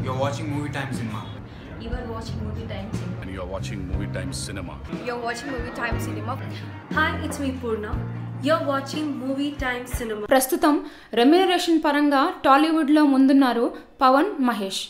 You're watching Movie Time Cinema. You are watching Movie Time Cinema. And you are watching Movie Time Cinema. You're watching Movie Time Cinema. Hi, it's me Purna. You're watching Movie Time Cinema. ప్రస్తుతం remuneration పరంగా టాలీవుడ్లో ముందున్నారు పవన్ మహేష్.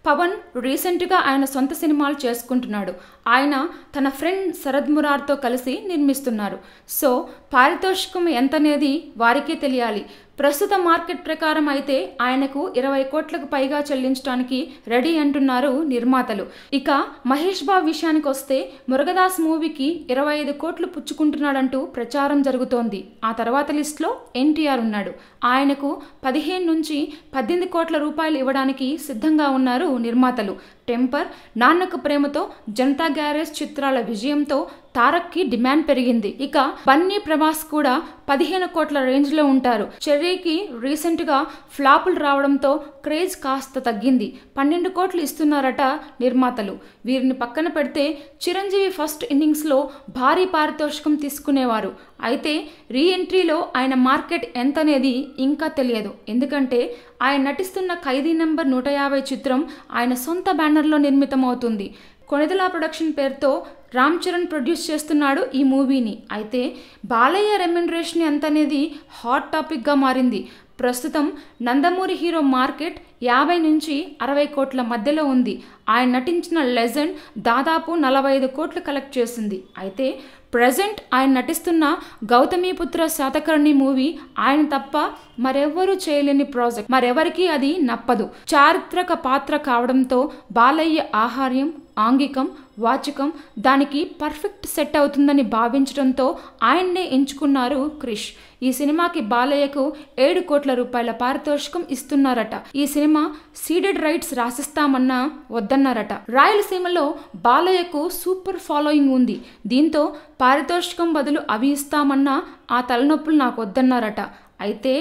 పవన్ రీసెంట్గా ఆయన సొంత సినిమాలు చేసుకుంటున్నాడు. ఆయన తన ఫ్రెండ్ శరద్ మురార్తో కలిసి నిర్మిస్తున్నారు. సో పారితోషికం ఎంతనేది వారికే తెలియాలి. ప్రస్తుత మార్కెట్ ప్రకారం అయితే ఆయనకు 20 కోట్లకు పైగా చెల్లించడానికి రెడీ అంటున్నారు నిర్మాతలు. ఇక మహేష్ బాబు విషయానికి వస్తే మురుగదాస్ మూవీకి 25 కోట్లు పుచ్చుకుంటున్నాడంటూ ప్రచారం జరుగుతోంది. ఆ తర్వాత లిస్టులో ఎన్టీఆర్ ఉన్నాడు. ఆయనకు 15 నుంచి 18 కోట్ల రూపాయలు ఇవ్వడానికి సిద్ధంగా ఉన్నారు నిర్మాతలు. టెంపర్, నాన్నకు ప్రేమతో, జనతా గ్యారేజ్ చిత్రాల విజయంతో తారక్కి డిమాండ్ పెరిగింది. ఇక బన్నీ ప్రభాస్ కూడా 15 కోట్ల రేంజ్లో ఉంటారు. చెర్రీకి రీసెంట్గా ఫ్లాపులు రావడంతో క్రేజ్ కాస్త తగ్గింది. 12 కోట్లు ఇస్తున్నారట నిర్మాతలు. వీరిని పక్కన పెడితే చిరంజీవి ఫస్ట్ ఇన్నింగ్స్లో భారీ పారితోషికం తీసుకునేవారు. అయితే రీఎంట్రీలో ఆయన మార్కెట్ ఎంతనేది ఇంకా తెలియదు. ఎందుకంటే ఆయన నటిస్తున్న ఖైదీ నెంబర్ 150 చిత్రం ఆయన సొంత బ్యానర్లో నిర్మితమవుతుంది. కొణిదెల ప్రొడక్షన్ పేరుతో రామ్ చరణ్ ప్రొడ్యూస్ చేస్తున్నాడు ఈ మూవీని. అయితే బాలయ్య రెమ్యునరేషన్ ఎంత అనేది హాట్ టాపిక్గా మారింది. ప్రస్తుతం నందమూరి హీరో మార్కెట్ 50 నుంచి 60 కోట్ల మధ్యలో ఉంది. ఆయన నటించిన లెజెండ్ దాదాపు 45 కోట్లు కలెక్ట్ చేసింది. అయితే ప్రజెంట్ ఆయన నటిస్తున్న గౌతమిపుత్ర శాతకర్ణి మూవీ ఆయన తప్ప మరెవ్వరూ చేయలేని ప్రాజెక్ట్. మరెవరికి అది నప్పదు. చారిత్రక పాత్ర కావడంతో బాలయ్య ఆహార్యం, ఆంగికం, వాచకం దానికి పర్ఫెక్ట్ సెట్ అవుతుందని భావించడంతో ఆయన్నే ఎంచుకున్నారు క్రిష్. ఈ సినిమాకి బాలయ్యకు 7 కోట్ల రూపాయల పారితోషికం ఇస్తున్నారట. ఈ సినిమా సీడెడ్ రైట్స్ రాసిస్తామన్నా వద్దన్నారట. రాయలసీమలో బాలయ్యకు సూపర్ ఫాలోయింగ్ ఉంది. దీంతో పారితోషికం బదులు అవి ఇస్తామన్నా ఆ తలనొప్పులు నాకు వద్దన్నారట. అయితే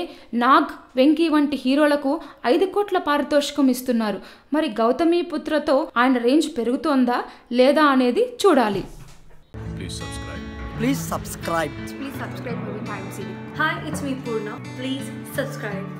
నాగ్, వెంకీ వంటి హీరోలకు 5 కోట్ల పారితోషికం ఇస్తున్నారు. మరి గౌతమిపుత్రతో ఆయన రేంజ్ పెరుగుతోందా లేదా అనేది చూడాలి. Please subscribe. Please subscribe Movie Time Cinema. Hi, it's me Purna. Please subscribe.